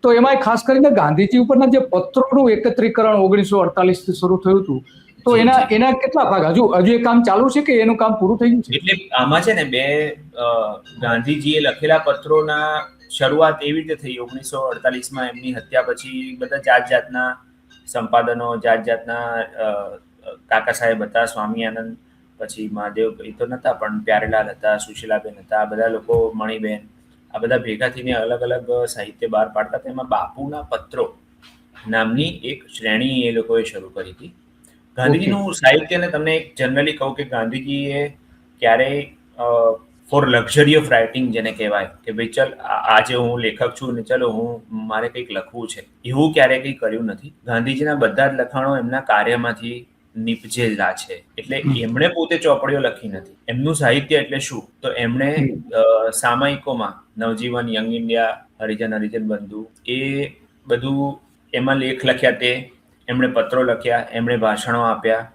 તો એમાં ખાસ કરીને ગાંધીજી ઉપરના જે પત્રોનું એકત્રીકરણ 1948 થી શરૂ થયું હતું, તો એના કેટલા ભાગ હજુ એ કામ ચાલુ છે કે એનું કામ પૂરું થઈ ગયું છે? એટલે આમાં છે ને બે ગાંધીજીએ લખેલા પત્રોના શરૂઆત એવી રીતે થઈ 1948માં એમની હત્યા પછી બધા જાતના સંપાદનો, જાતના કાકા સાહેબ હતા, સ્વામિયાનંદ, પછી મહાદેવ એ તો નતા પણ પ્યારેલાલ હતા, સુશીલાબેન હતા, આ બધા લોકો, મણીબેન, આ બધા ભેગા થઈને અલગ અલગ સાહિત્ય બહાર પાડતા. તેમાં બાપુના પત્રો નામની એક શ્રેણી એ લોકોએ શરૂ કરી હતી. ગાંધીજીનું સાહિત્યને તમને એક જનરલી કહું કે ગાંધીજીએ ક્યારેય ફોર લક્ઝરી ઓફ રાઇટિંગ જેને કહેવાય કે ભાઈ ચલ આજે હું લેખક છું ને ચલો મારે કંઈક લખવું છે, એવું ક્યારેય કંઈ કર્યું નથી. ગાંધીજીના બધા જ લખાણો એમના કાર્યમાંથી નીપજેલા છે. એટલે એમણે પોતે ચોપડીઓ લખી નથી. એમનું સાહિત્ય એટલે શું? તો એમણે સામયિકોમાં નવજીવન, યંગ ઇન્ડિયા, હરિજન બંધુ, એ બધું એમાં લેખ લખ્યા, તે એમણે પત્રો લખ્યા, એમણે ભાષણો આપ્યા,